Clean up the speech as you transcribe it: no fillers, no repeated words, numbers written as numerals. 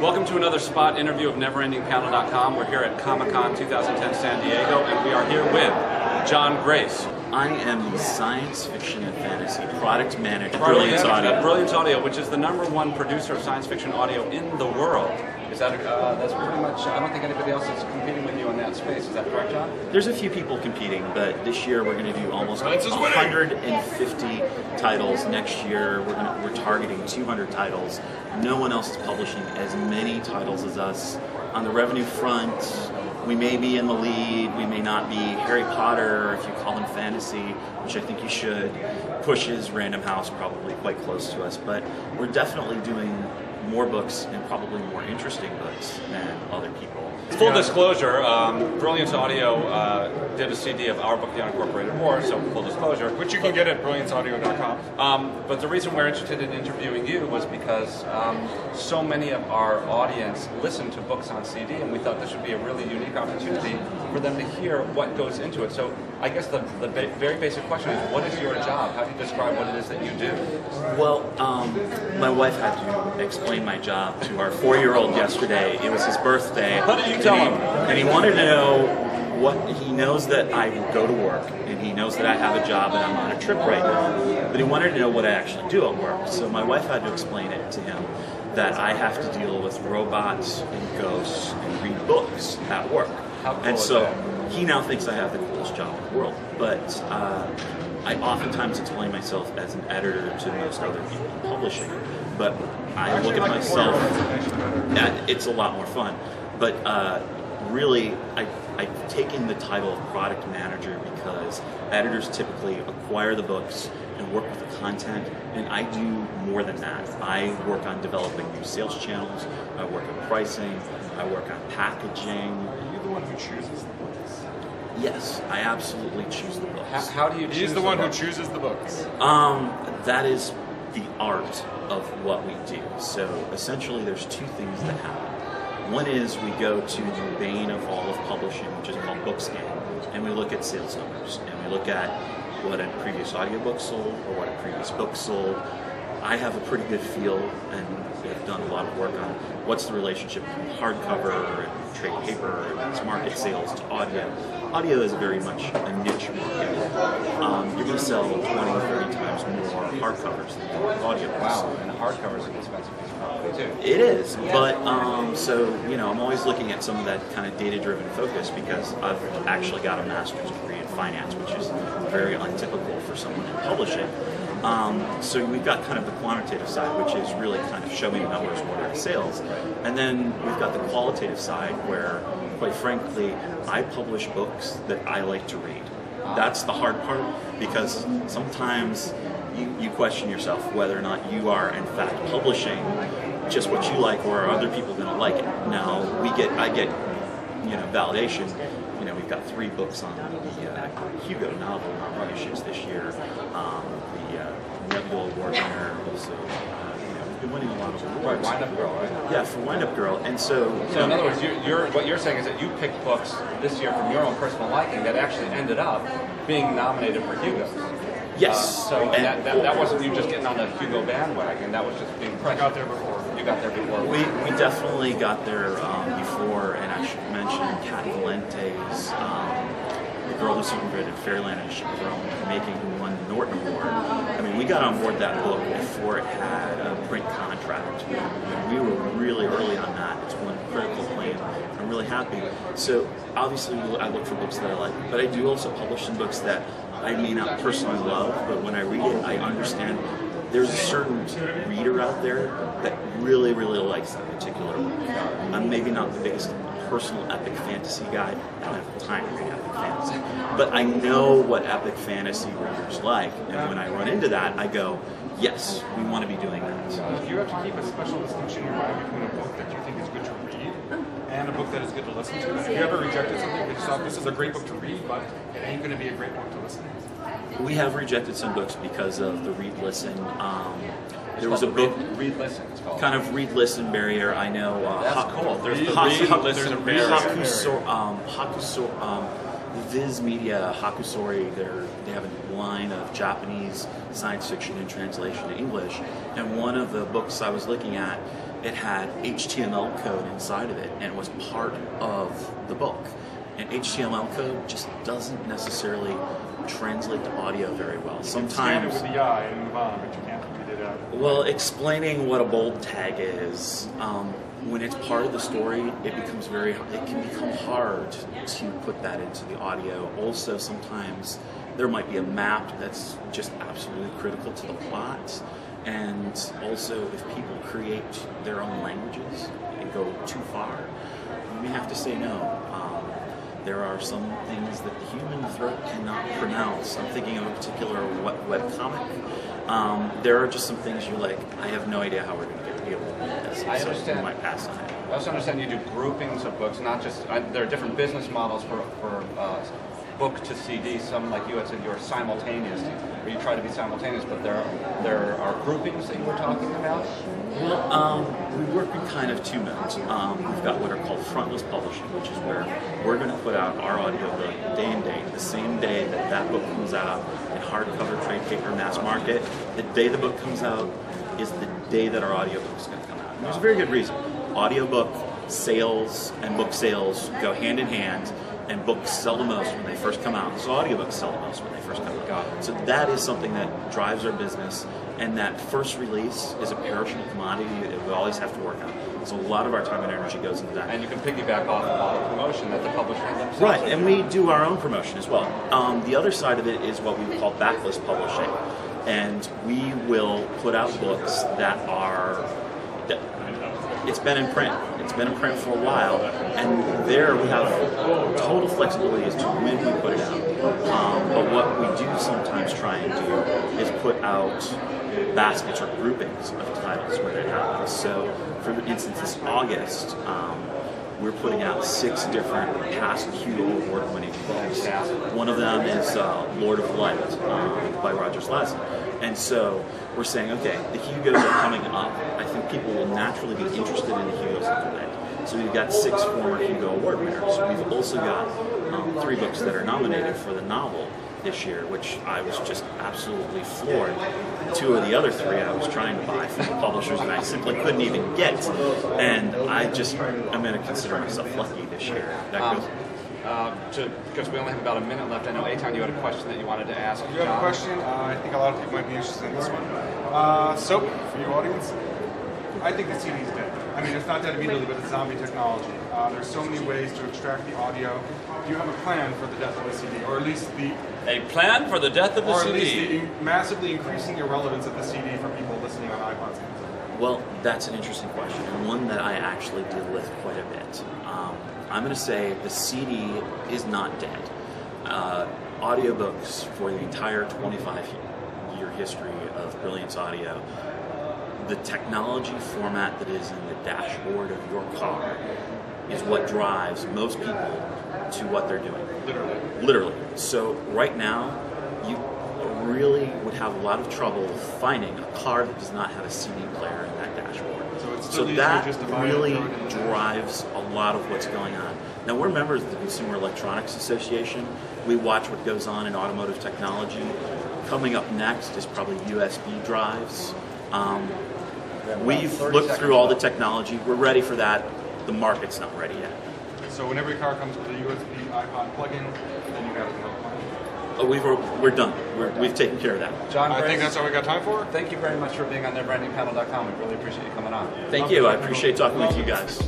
Welcome to another spot interview of NeverEndingPanel.com. We're here at Comic-Con 2010 San Diego, and we are here with John Grace. I am the science fiction and fantasy product manager at Brilliance Audio. At Brilliance Audio, which is the #1 producer of science fiction audio in the world. Is that that's pretty much? I don't think anybody else is competing with you in that space. Is that correct, John? There's a few people competing, but this year we're going to do almost 150 titles. Next year we're targeting 200 titles. No one else is publishing as many titles as us. On the revenue front, we may be in the lead, we may not be. Harry Potter, if you call them fantasy, which I think you should, pushes Random House probably quite close to us, but we're definitely doing more books and probably more interesting books than other people. Full disclosure, Brilliance Audio did a CD of our book, The Unincorporated War, so full disclosure. Which you can get at brillianceaudio.com. But the reason we're interested in interviewing you was because so many of our audience listen to books on CD, and we thought this would be a really unique opportunity for them to hear what goes into it. So I guess the very basic question is, what is your job? How do you describe what it is that you do? Well, my wife had to explain my job to our 4-year-old yesterday. It was his birthday. What did you tell him? And he wanted to know what, he knows that I go to work, and he knows that I have a job and I'm on a trip right now, but he wanted to know what I actually do at work. So my wife had to explain it to him that I have to deal with robots and ghosts and read books at work. How cool and is so that? he now thinks I have the coolest job in the world, but I oftentimes explain myself as an editor to most other people in publishing, but I look at myself, it's a lot more fun, but really I've taken the title of product manager because editors typically acquire the books and work with the content, and I do more than that. I work on developing new sales channels, I work on pricing, I work on packaging. Are you the one who chooses the books? Yes, I absolutely choose the books. How do you choose He's the one who books? chooses the books. That is the art of what we do. So essentially there's two things that happen. One is we go to the bane of all of publishing, which is called Bookscan, and we look at sales numbers, and we look at what a previous audiobook sold or what a previous book sold. I have a pretty good feel, and have done a lot of work on what's the relationship between hardcover and trade paper and its market sales to audio. Audio is very much a niche market. You're going to sell 20, 30 times more hardcovers than audiobooks. Wow, and the hardcover is an expensive piece of property too. It is, but so I'm always looking at some of that kind of data-driven focus because I've actually got a master's degree in finance, which is very untypical for someone in publishing. So we've got kind of the quantitative side, which is really kind of showing numbers, what are the sales, and then we've got the qualitative side where, quite frankly, I publish books that I like to read. That's the hard part because sometimes you question yourself whether or not you are in fact publishing just what you like, or are other people going to like it. Now I get validation. We've got 3 books on the Hugo novel reissues this year. The Nebula Award winner, also we've been winning a lot of awards. Right, Wind Up Girl, right? Yeah, for Wind Up Girl, and so. So in other words, what you're saying is that you picked books this year from your own personal liking that actually ended up being nominated for Hugos. Yes. That wasn't you just getting on the Hugo bandwagon. That was just being pressured. I got there before. You got there before. We definitely got there before, and I should mention Kat Valente's The Girl Who Circumvented Fairyland and Ship of Her Own Making, who won the Norton Award. I mean, we got on board that book before it had a print contract. We were really early on that. It's won critical acclaim. I'm really happy. So obviously I look for books that I like, but I do also publish some books that I may not personally love, but when I read it, I understand there's a certain reader out there that really, really likes that particular book. I'm maybe not the biggest personal epic fantasy guy. I don't have time to read epic fantasy. But I know what epic fantasy readers like, and when I run into that, I go, yes, we want to be doing that. Do you have to keep a special distinction in your mind between a book that you think is good to read and a book that is good to listen to? Have you ever rejected something because you thought this is a great book to read, but it ain't going to be a great book to listen to? We have rejected some books because of the read-listen. There was a book, read-listen. It's called kind of read-listen barrier. I know. That's cool. There's the read-listen barrier. Viz Media, Hakusori, they have a line of Japanese science fiction in translation to English, and one of the books I was looking at it had HTML code inside of it, and it was part of the book. And HTML code just doesn't necessarily translate to audio very well. Scan it Sometimes, with the eye and move on, but you can't read it out. well, explaining what a bold tag is, when it's part of the story, it can become hard to put that into the audio. Also, sometimes there might be a map that's just absolutely critical to the plot. And also, if people create their own languages and go too far, we have to say no. There are some things that the human throat cannot pronounce. I'm thinking of a particular webcomic. There are just some things you're like, I have no idea how we're going to be able to do this. I So understand. we might pass on it. I also understand you do groupings of books, not just, there are different business models for book to CD. Some, like you had said, you're simultaneous, or you try to be simultaneous, but there are groupings that you were talking about? Well, we work in kind of two modes. We've got what are called frontless publishing, which is where we're going to put out our audiobook day and date, the same day that that book comes out in hardcover, trade paper, mass market. The day the book comes out is the day that our audiobook is going to come out. And there's a very good reason. Audiobook sales and book sales go hand in hand, and books sell the most when they first come out. So audiobooks sell the most when they first come out. So that is something that drives our business, and that first release is a perishable commodity that we always have to work on. So a lot of our time and energy goes into that. And you can piggyback off of all the promotion that the publisher themselves Right, are and doing. we do our own promotion as well. The other side of it is what we call backlist publishing, and we will put out books that it's been in print. It's been in print for a while, and there we have total flexibility as to when we put it out. But what we do sometimes try and do is put out baskets or groupings of titles where that happens. So, for instance, this August, we're putting out 6 different past Hugo Award-winning books. One of them is Lord of Light by Roger Slazen. And so we're saying, okay, the Hugos are coming up. I think people will naturally be interested in the Hugos a little bit. So we've got 6 former Hugo Award winners. We've also got 3 books that are nominated for the novel this year, which I was just absolutely floored. 2 of the other 3 I was trying to buy from the publishers and I simply couldn't even get. And I'm going to consider myself lucky this year. That goes. Because we only have about a minute left, I know, Eitan, you had a question that you wanted to ask. You have a John. question? I think a lot of people might be interested in this one. So, for you audience, I think the CD is dead. I mean, it's not dead immediately, but it's zombie technology. There's so many ways to extract the audio. Do you have a plan for the death of the CD, or at least A plan for the death of the or at CD. least the massively increasing the relevance of the CD for people listening on iPods? Well, that's an interesting question, and one that I actually deal with quite a bit. I'm going to say the CD is not dead. Audiobooks, for the entire 25-year history of Brilliance Audio, the technology format that is in the dashboard of your car is what drives most people to what they're doing. Literally. So right now, you really would have a lot of trouble finding a car that does not have a CD player in that dashboard. So that really drives a lot of what's going on. Now, we're members of the Consumer Electronics Association. We watch what goes on in automotive technology. Coming up next is probably USB drives. We've looked through all the technology. We're ready for that. The market's not ready yet. So when every car comes with a USB iPod plug-in, then you got to We're done. We've taken care of that. John, I think Grace, that's all we got time for. thank you very much for being on theirbrandingpanel.com. We really appreciate you coming on. Thank you. I appreciate talking with you guys.